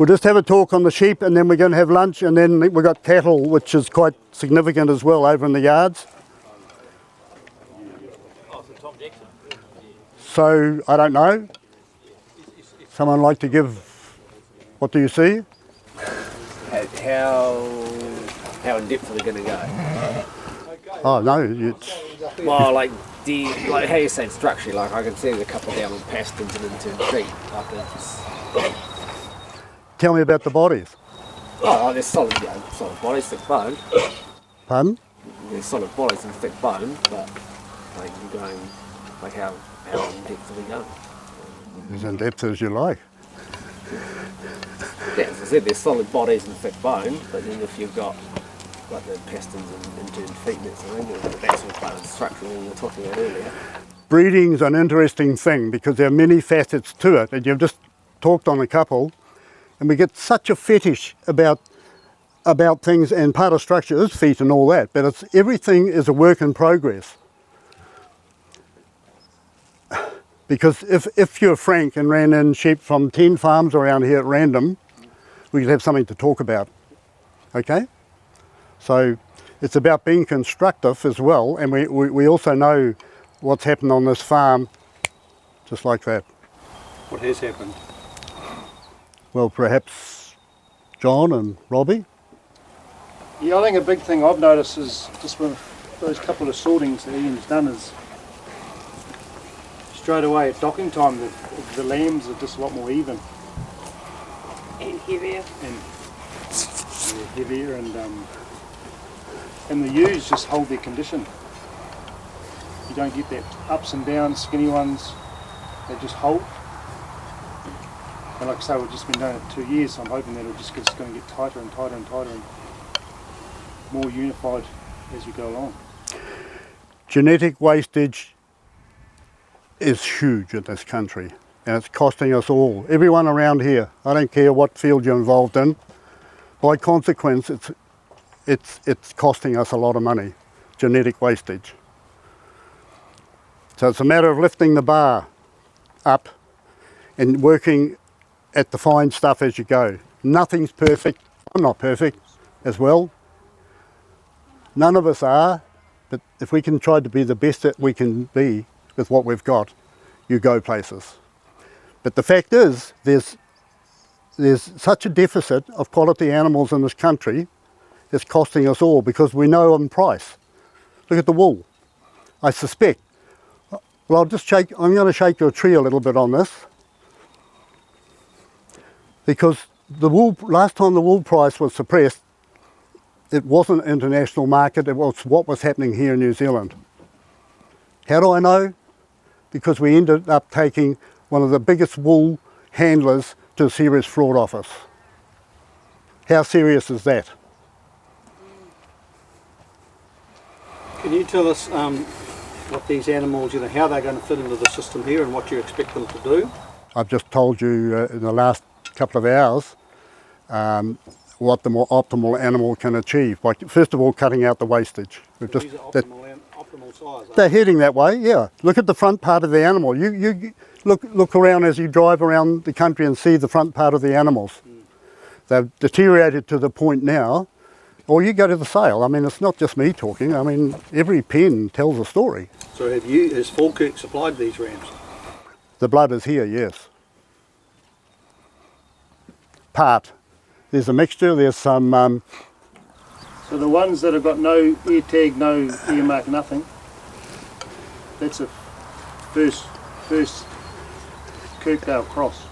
We'll just have a talk on the sheep and then we're going to have lunch, and then we've got cattle, which is quite significant as well over in the yards. So, I don't know. Someone like to give, what do you see? How in depth are we going to go? Oh no, it's... Well, like how you said structurally, like I can see there's a couple down on pastons and into feet. Tell me about the bodies. Oh, there's solid bodies, thick bone. Pardon? There's solid bodies and thick bone, but like you're going, like how in depth are we going? As in depth as you like. Yeah, as I said, there's solid bodies and thick bone, but then if you've got like the pastons and turned feet and that's all part of the structure we were talking about earlier. Breeding's an interesting thing because there are many facets to it, and you've just talked on a couple, and we get such a fetish about things, and part of structure is feet and all that, but everything is a work in progress. Because if you're frank and ran in sheep from 10 farms around here at random, we could have something to talk about, okay? So it's about being constructive as well, and we also know what's happened on this farm, just like that. What has happened? Well, perhaps John and Robbie? Yeah, I think a big thing I've noticed is just with those couple of sortings that Ian's done is straight away at docking time the lambs are just a lot more even. And heavier. And heavier and the ewes just hold their condition. You don't get that ups and downs, skinny ones, they just hold. And like I say, we've just been doing it 2 years, so I'm hoping that it's going to get tighter and tighter and tighter and more unified as we go along. Genetic wastage is huge in this country, and it's costing us all, everyone around here. I don't care what field you're involved in. By consequence, it's costing us a lot of money, genetic wastage. So it's a matter of lifting the bar up and working at the fine stuff as you go. Nothing's perfect. I'm not perfect as well. None of us are, but if we can try to be the best that we can be with what we've got, you go places. But the fact is, there's such a deficit of quality animals in this country, it's costing us all because we know on price. Look at the wool. I suspect, well, I'm going to shake your tree a little bit on this, because the wool, last time the wool price was suppressed, it wasn't an international market, it was what was happening here in New Zealand. How do I know? Because we ended up taking one of the biggest wool handlers to a serious fraud office. How serious is that? Can you tell us what these animals, how they're going to fit into the system here and what you expect them to do? I've just told you in the last couple of hours what the more optimal animal can achieve. By, first of all, cutting out the wastage. These are optimal size. They're heading that way, yeah. Look at the front part of the animal. You look around as you drive around the country and see the front part of the animals. They've deteriorated to the point now, or you go to the sale. I mean, it's not just me talking. I mean, every pen tells a story. So has Falkirk supplied these rams? The blood is here, yes. Part. There's a mixture, there's some... So the ones that have got no ear tag, no ear mark, nothing, that's a first Kirkdale cross.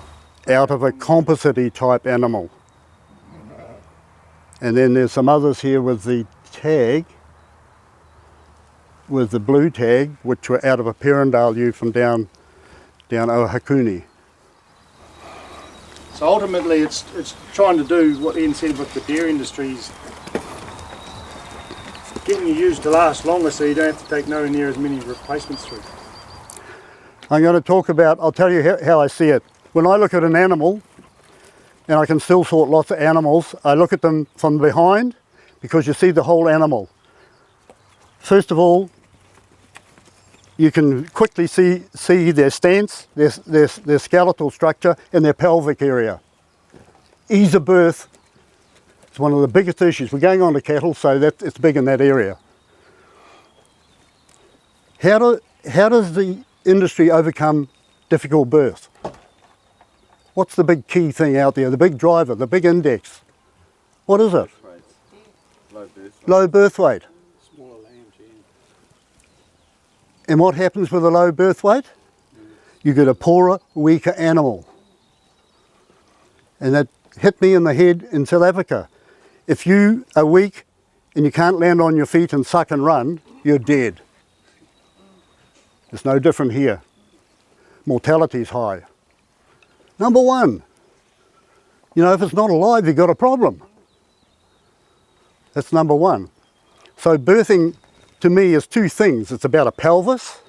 Out of a composite-y type animal. And then there's some others here with the tag, with the blue tag, which were out of a Perindale ewe from down Ohakuni. So ultimately it's trying to do what Ian said with the dairy industries, getting your ewes to last longer so you don't have to take nowhere near as many replacements through. I'm going to talk about, I'll tell you how I see it. When I look at an animal, and I can still sort lots of animals, I look at them from behind because you see the whole animal. First of all, you can quickly see their stance, their skeletal structure and their pelvic area. ease of birth is one of the biggest issues. We're going on to cattle, so that it's big in that area. How does the industry overcome difficult birth? What's the big key thing out there, the big driver, the big index? What is it? Low birth rate. Low birth weight. Smaller lambs, yeah. And what happens with a low birth weight? You get a poorer, weaker animal. And that hit me in the head in South Africa. If you are weak and you can't land on your feet and suck and run, you're dead. It's no different here. Mortality is high. Number one, you know, if it's not alive, you've got a problem. That's number one. So birthing to me is two things. It's about a pelvis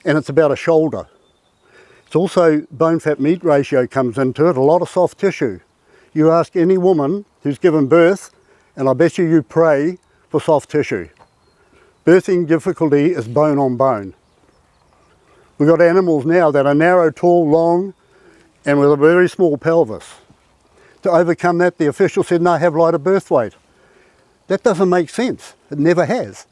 and it's about a shoulder. It's also bone fat meat ratio comes into it, a lot of soft tissue. You ask any woman who's given birth, and I bet you pray for soft tissue. Birthing difficulty is bone on bone. We've got animals now that are narrow, tall, long, and with a very small pelvis. To overcome that, the official said, no, have lighter birth weight. That doesn't make sense. It never has.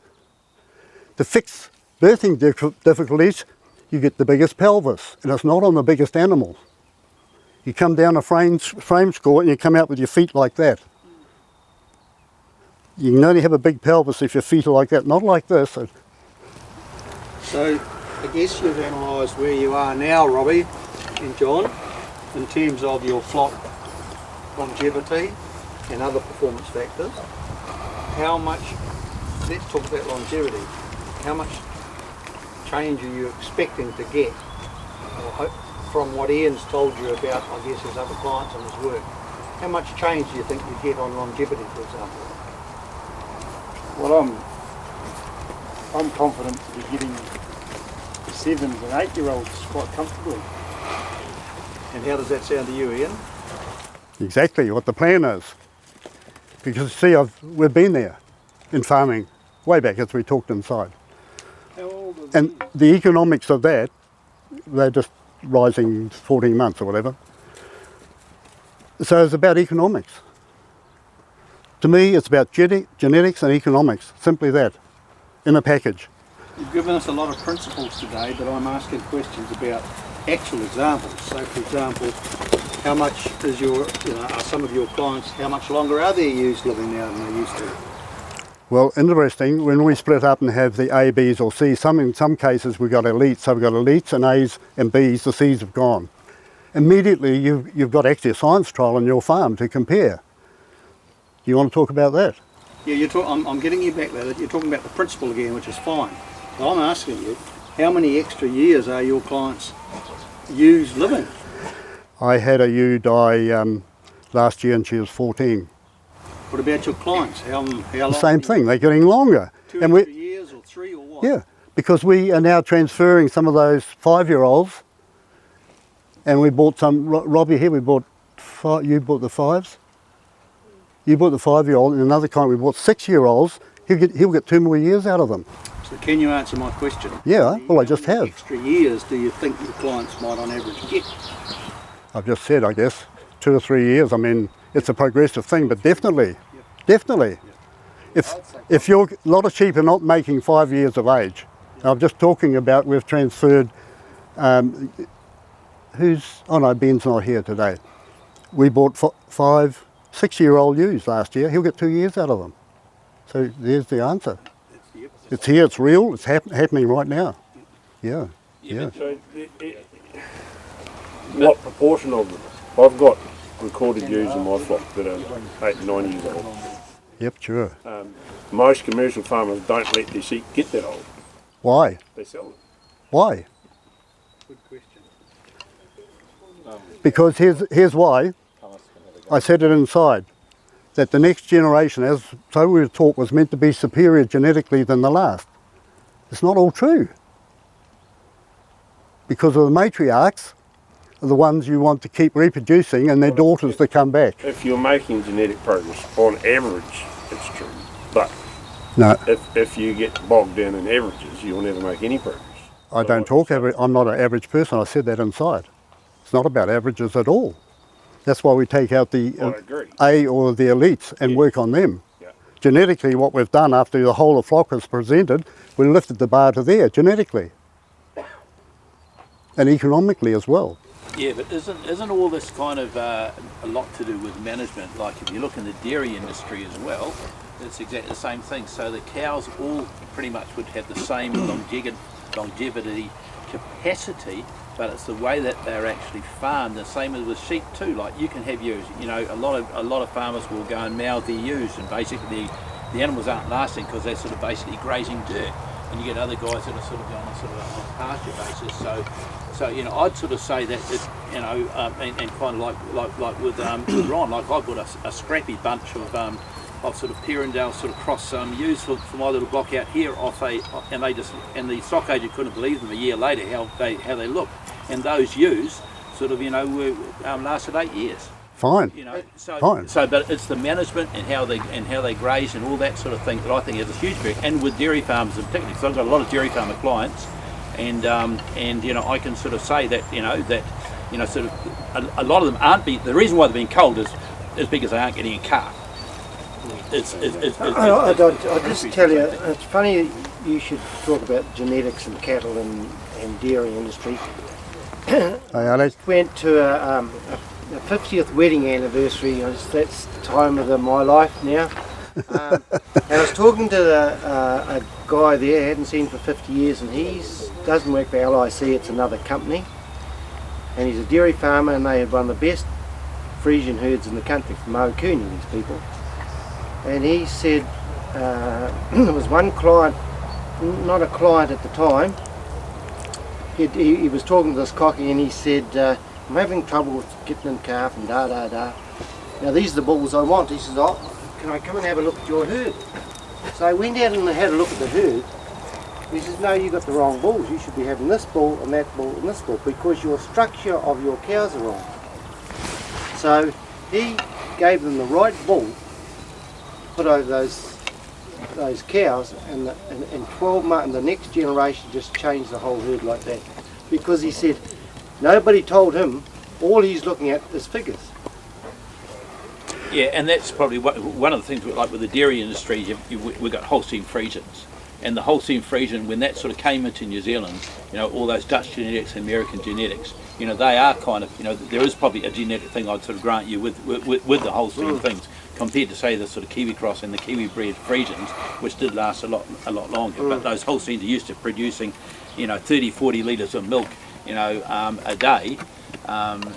To fix birthing difficulties, you get the biggest pelvis, and it's not on the biggest animals. You come down a frame score and you come out with your feet like that. You can only have a big pelvis if your feet are like that, not like this. So I guess you've analysed where you are now, Robbie and John, in terms of your flock longevity and other performance factors. How much, let's talk about longevity, how much change are you expecting to get, or from what Ian's told you about, I guess, his other clients and his work? How much change do you think you get on longevity, for example? Well, I'm confident to be getting 7 and 8 year olds quite comfortably. And how does that sound to you, Ian? Exactly what the plan is. Because see, we've been there in farming way back as we talked inside. How old are And the economics of that, they're just rising 14 months or whatever. So it's about economics. To me, it's about genetics and economics, simply that, in a package. You've given us a lot of principles today, but I'm asking questions about actual examples. So, for example, how much is are some of your clients, how much longer are their ewes living now than they used to? Well, interesting, when we split up and have the A, Bs or Cs, in some cases we've got elites, so we've got elites and As and Bs, the Cs have gone. Immediately you've got actually a science trial on your farm to compare. Do you want to talk about that? Yeah, I'm getting you back there. You're talking about the principle again, which is fine. But I'm asking you, how many extra years are your clients' ewes living? I had a ewe die last year and she was 14. What about your clients? How long? The same thing, they're getting longer. 2 extra years or 3 or what? Yeah, because we are now transferring some of those 5-year-olds, and we bought some, Robbie here, you bought the 5s? You bought the 5-year-old, and another client we bought 6-year-olds, he'll get 2 more years out of them. So can you answer my question? Yeah, well I just have. Extra years do you think your clients might on average get? I've just said, I guess, 2 or 3 years. I mean, it's a progressive thing, but definitely. If a lot of sheep are not making 5 years of age, I'm just talking about we've transferred, oh no, Ben's not here today. We bought 5, 6-year-old ewes last year. He'll get 2 years out of them. So there's the answer. It's here, it's real, it's happening right now. Yeah. So, what proportion of them? I've got recorded ewes in my flock that are 8 and 9 years old. Yep, sure. Most commercial farmers don't let their sheep get that old. Why? They sell them. Why? Good question. Because here's why. I said it inside. That the next generation, as so we were taught, was meant to be superior genetically than the last. It's not all true. Because of the matriarchs are the ones you want to keep reproducing and their daughters to come back. If you're making genetic progress, on average, it's true. But No, if you get bogged down in averages, you'll never make any progress. I don't talk average. I'm not an average person. I said that inside. It's not about averages at all. That's why we take out the I agree. A or the elites and work on them. Yeah. Genetically, what we've done after the whole of flock was presented, we lifted the bar to there genetically and economically as well. Yeah, but isn't all this kind of a lot to do with management? Like if you look in the dairy industry as well, it's exactly the same thing. So the cows all pretty much would have the same longevity capacity, but it's the way that they're actually farmed. The same as with sheep too. Like you can have ewes. You know, a lot of farmers will go and mow their ewes, and basically the animals aren't lasting because they're sort of basically grazing dirt. And you get other guys that are sort of on a sort of a pasture basis. So you know, I'd sort of say that it, you know, and kind of like with Ron, like I've got a scrappy bunch of sort of Perindale sort of cross ewes for my little block out here and the stock agent couldn't believe them a year later how they look, and those ewes sort of, you know, were lasted 8 years. Fine. You know, Fine. So but it's the management and how they graze and all that sort of thing that I think has a huge effect. And with dairy farmers in particular, because I've got a lot of dairy farmer clients, and you know, I can sort of say that sort of a lot of them aren't the reason why they're being culled is because they aren't getting a calf. I'll just tell you, it's funny you should talk about genetics and cattle and dairy industry. Hey, Alex. Went to a 50th wedding anniversary. That's the time of my life now. And I was talking to a guy there I hadn't seen for 50 years, and he doesn't work for LIC, it's another company. And he's a dairy farmer, and they have one of the best Frisian herds in the country from Maukuni, these people. And he said, there was one client, not a client at the time, he was talking to this cocky, and he said, I'm having trouble with getting in calf and da. Now these are the bulls I want. He says, oh, can I come and have a look at your herd? So I went out and had a look at the herd. He says, no, you got the wrong bulls. You should be having this bull and that bull and this bull because your structure of your cows are wrong. So he gave them the right bull, put over those cows, and in 12 months, the next generation just changed the whole herd like that. Because he said, nobody told him, all he's looking at is figures. Yeah, and that's probably one of the things like with the dairy industry. We've got Holstein Friesians, and the Holstein Friesian, when that sort of came into New Zealand, you know, all those Dutch genetics and American genetics, you know, they are kind of, you know, there is probably a genetic thing I'd sort of grant you with the Holstein things compared to say the sort of Kiwi cross and the Kiwi bred Friesians, which did last a lot longer. But those Holsteins are used to producing, you know, 30-40 litres of milk, you know, a day. And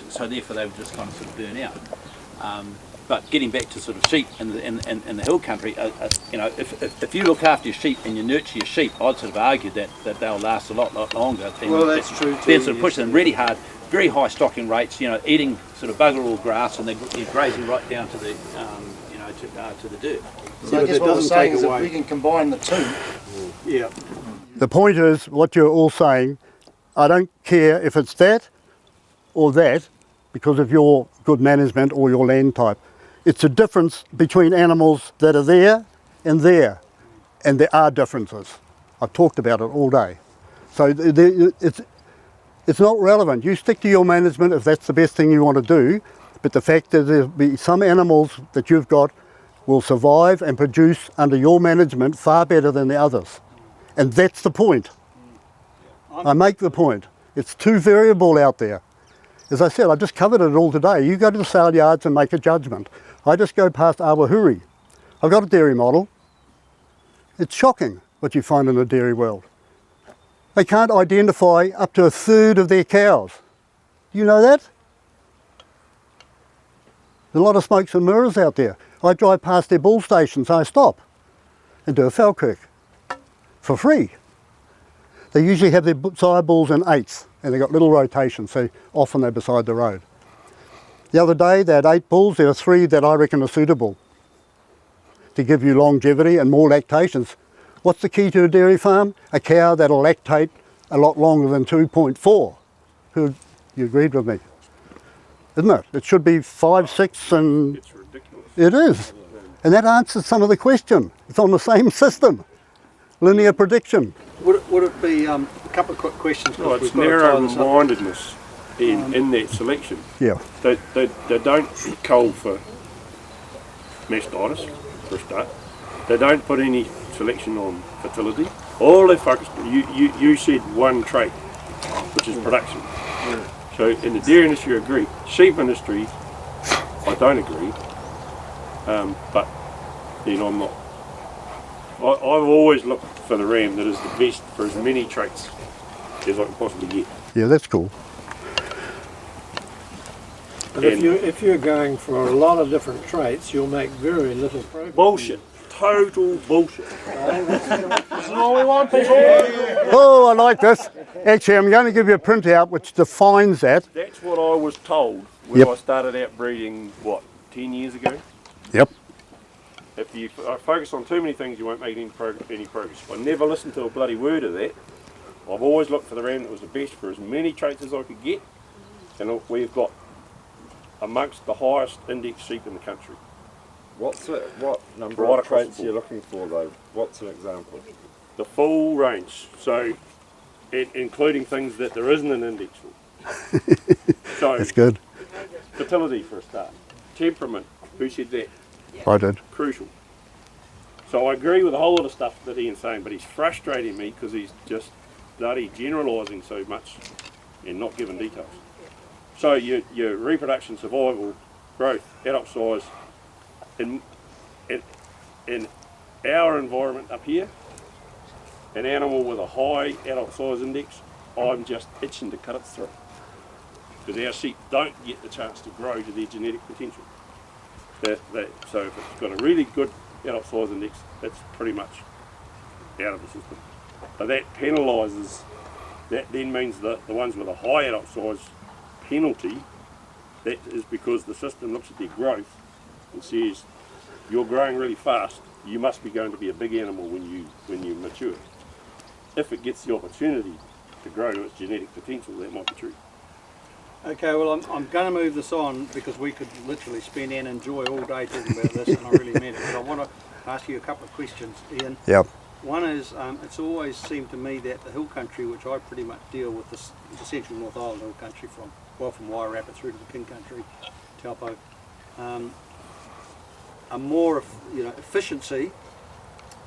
so therefore they would just kind of sort of burn out. But getting back to sort of sheep and the hill country, you know, if you look after your sheep and you nurture your sheep, I'd sort of argue that they'll last a lot longer. Well, that's true too. Then sort of push them really hard, very high stocking rates, you know, eating sort of bugger all grass, and they're grazing right down to the you know, to the dirt. So I guess what I'm saying is if we can combine the two. Yeah. The point is, what you're all saying, I don't care if it's that or that because of your good management or your land type. It's a difference between animals that are there, and there are differences. I've talked about it all day. So it's not relevant. You stick to your management if that's the best thing you want to do, but the fact that there'll be some animals that you've got will survive and produce under your management far better than the others. And that's the point. I make the point. It's too variable out there. As I said, I just covered it all today. You go to the sale yards and make a judgment. I just go past Awahuri. I've got a dairy model. It's shocking what you find in the dairy world. They can't identify up to a third of their cows. Do you know that? There's a lot of smokes and mirrors out there. I drive past their bull stations, I stop and do a Falkirk for free. They usually have their sire bulls in eighths, and they've got little rotations, so often they're beside the road. The other day they had 8 bulls. There are 3 that I reckon are suitable to give you longevity and more lactations. What's the key to a dairy farm? A cow that'll lactate a lot longer than 2.4. You agreed with me, isn't it? It should be 5, 6 and... It's ridiculous. It is. And that answers some of the question. It's on the same system. Linear prediction. Would it be a couple of quick questions? No, it's narrow-mindedness. in that selection. Yeah. They don't cull for mastitis, for a start. They don't put any selection on fertility. All they focus on, you said one trait, which is production. So in the dairy industry, I agree. Sheep industry, I don't agree. But then I'm not. I've always looked for the ram that is the best for as many traits as I can possibly get. Yeah, that's cool. But if you're going for a lot of different traits, you'll make very little progress. Bullshit. Total bullshit. This is all we want, people. Oh, I like this. Actually, I'm going to give you a printout which defines that. That's what I was told when Yep. I started out breeding, 10 years ago? Yep. If you focus on too many things, you won't make any progress. I never listened to a bloody word of that. I've always looked for the ram that was the best for as many traits as I could get, and we've got amongst the highest index sheep in the country. What number Right of across traits the are you board. looking for though? What's an example? The full range, so including things that there isn't an index for. So That's good. fertility for a start, temperament. Who said that? I did. Crucial. So I agree with a whole lot of stuff that Ian's saying, but he's frustrating me because he's just bloody generalising so much and not giving details. So your reproduction, survival, growth, adult size, in our environment up here, an animal with a high adult size index, I'm just itching to cut its throat. Because our sheep don't get the chance to grow to their genetic potential. So if it's got a really good adult size index, it's pretty much out of the system. But that penalises, that then means that the ones with a high adult size penalty, that is because the system looks at their growth and says, you're growing really fast, you must be going to be a big animal when you mature. If it gets the opportunity to grow to its genetic potential, that might be true. Okay, well, I'm going to move this on because we could literally spend and enjoy all day talking about this, and I really meant it. But I want to ask you a couple of questions, Ian. Yep. One is, it's always seemed to me that the hill country, which I pretty much deal with, the central North Island hill country from Wairarapa through to the King Country, Taupo, are more, efficiency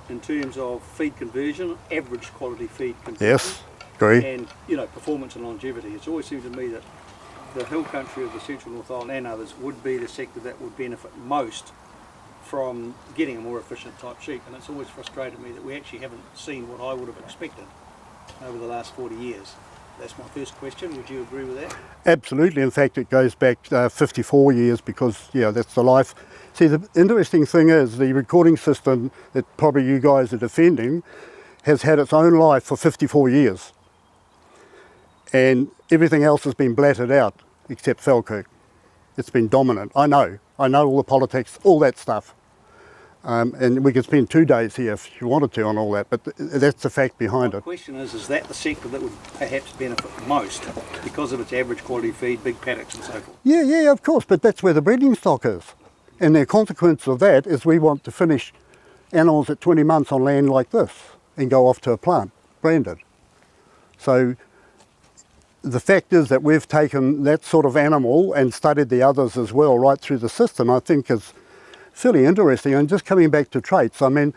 in terms of feed conversion, average quality feed conversion. Yes. Agree. And performance and longevity. It's always seemed to me that the hill country of the central North Island and others would be the sector that would benefit most from getting a more efficient type sheep, and it's always frustrated me that we actually haven't seen what I would have expected over the last 40 years. That's my first question. Would you agree with that? Absolutely. In fact, it goes back 54 years because, that's the life. See, the interesting thing is the recording system that probably you guys are defending has had its own life for 54 years. And everything else has been blatted out except Falkirk. It's been dominant. I know all the politics, all that stuff. And we could spend 2 days here if you wanted to on all that, but that's the fact behind My it. question is that the sector that would perhaps benefit most because of its average quality feed, big paddocks and so forth? Yeah, of course, but that's where the breeding stock is. And the consequence of that is we want to finish animals at 20 months on land like this and go off to a plant, branded. So the fact is that we've taken that sort of animal and studied the others as well right through the system, I think is fairly interesting. And just coming back to traits, I mean,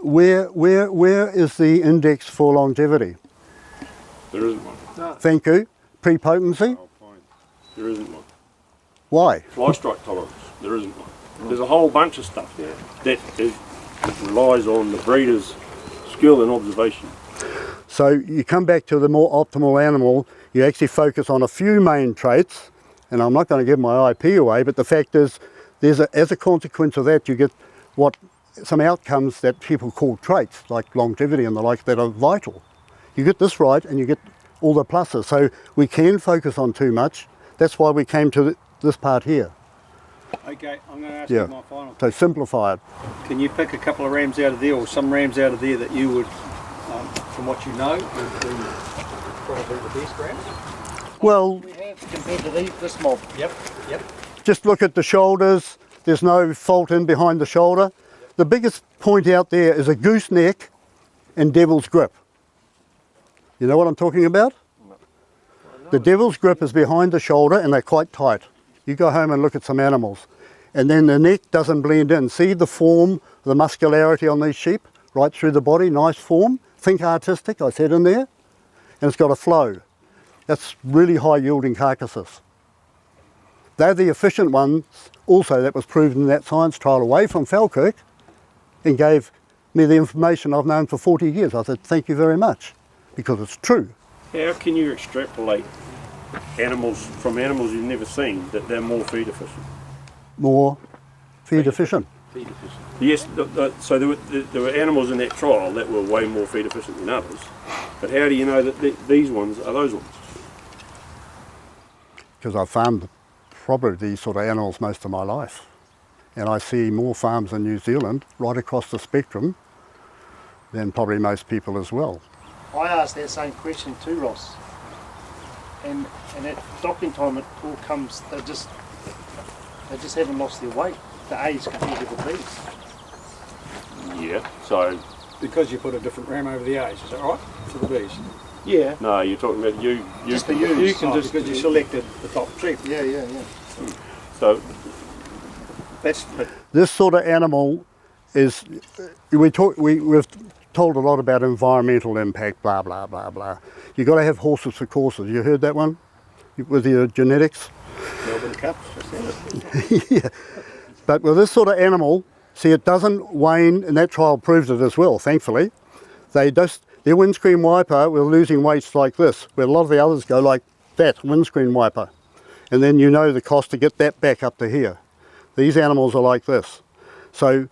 where is the index for longevity? There isn't one. Thank you. Prepotency? Oh, fine. There isn't one. Why? Fly strike tolerance. There isn't one. There's a whole bunch of stuff there that relies on the breeder's skill and observation. So you come back to the more optimal animal, you actually focus on a few main traits, and I'm not going to give my IP away, but the fact is, as a consequence of that, you get some outcomes that people call traits, like longevity and the like, that are vital. You get this right and you get all the pluses. So we can focus on too much. That's why we came to this part here. Okay, I'm going to ask you my final So simplify it. Can you pick a couple of rams out of there, or some rams out of there that you would, from what you know, would be probably the best rams? Well, We have compared to this mob. Yep. just look at the shoulders. There's no fault in behind the shoulder. The biggest point out there is a gooseneck and devil's grip. You know what I'm talking about? I The devil's grip is behind the shoulder and they're quite tight. You go home and look at some animals. And then the neck doesn't blend in. See the form, the muscularity on these sheep? Right through the body, nice form. Think artistic, I said in there. And it's got a flow. That's really high yielding carcasses. They're the efficient ones also that was proven in that science trial away from Falkirk and gave me the information I've known for 40 years. I said, thank you very much, because it's true. How can you extrapolate animals from animals you've never seen that they're more feed efficient? More feed efficient. Feed efficient. Yes, so there were animals in that trial that were way more feed efficient than others, but how do you know that these ones are those ones? Because I've farmed probably these sort of animals most of my life. And I see more farms in New Zealand right across the spectrum than probably most people as well. I asked that same question too, Ross. And at docking time it all comes, they just haven't lost their weight. The A's compared to the B's. Yeah, so... Because you put a different ram over the A's, is that right? For the B's? Yeah. No, you're talking about you Just the U's. You can just, because you selected the top sheep. Yeah. So That's This sort of animal is, we've told a lot about environmental impact, blah, blah, blah, blah. You've got to have horses for courses. You heard that one? With your genetics? Melbourne Cup. Yeah. But with this sort of animal, see, it doesn't wane, and that trial proves it as well, thankfully. Their windscreen wiper, we're losing weights like this, where a lot of the others go like that, windscreen wiper. And then you know the cost to get that back up to here. These animals are like this. So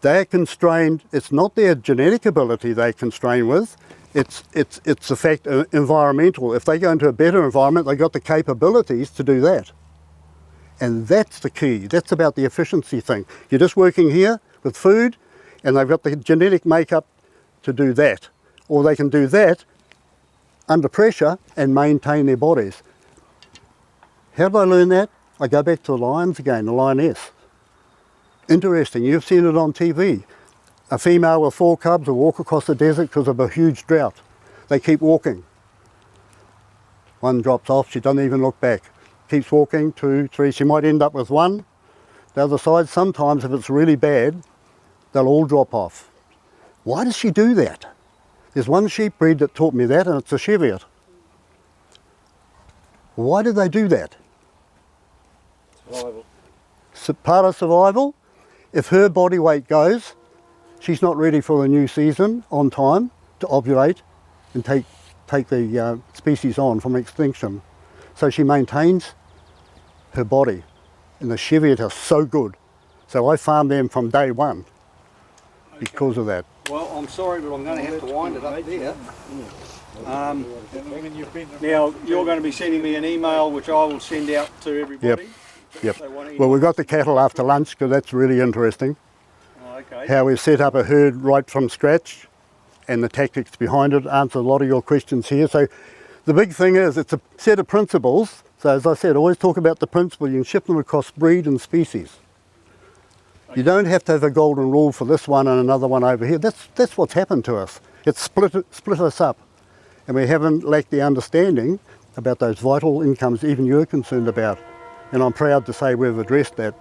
they're constrained, it's not their genetic ability they're constrained with, it's the fact environmental. If they go into a better environment, they've got the capabilities to do that. And that's the key. That's about the efficiency thing. You're just working here with food, and they've got the genetic makeup to do that. Or they can do that under pressure and maintain their bodies. How did I learn that? I go back to the lions again, the lioness. Interesting, you've seen it on TV. A female with 4 cubs will walk across the desert because of a huge drought. They keep walking. One drops off, she doesn't even look back. Keeps walking, 2, 3, she might end up with one. The other side, sometimes if it's really bad, they'll all drop off. Why does she do that? There's one sheep breed that taught me that, and it's a Cheviot. Why do they do that? Survival. Part of survival. If her body weight goes, she's not ready for the new season on time to ovulate and take the species on from extinction. So she maintains her body, and the Cheviot are so good. So I farmed them from day one because of that. Well, I'm sorry, but I'm going to have to wind it up there. Now, you're going to be sending me an email which I will send out to everybody. Yep. Well, we've got the cattle after lunch because that's really interesting. Oh, okay. How we've set up a herd right from scratch and the tactics behind it answer a lot of your questions here. So the big thing is it's a set of principles. So as I said, always talk about the principle. You can shift them across breed and species. You don't have to have a golden rule for this one and another one over here. That's what's happened to us. It's split us up. And we haven't lacked the understanding about those vital incomes even you're concerned about. And I'm proud to say we've addressed that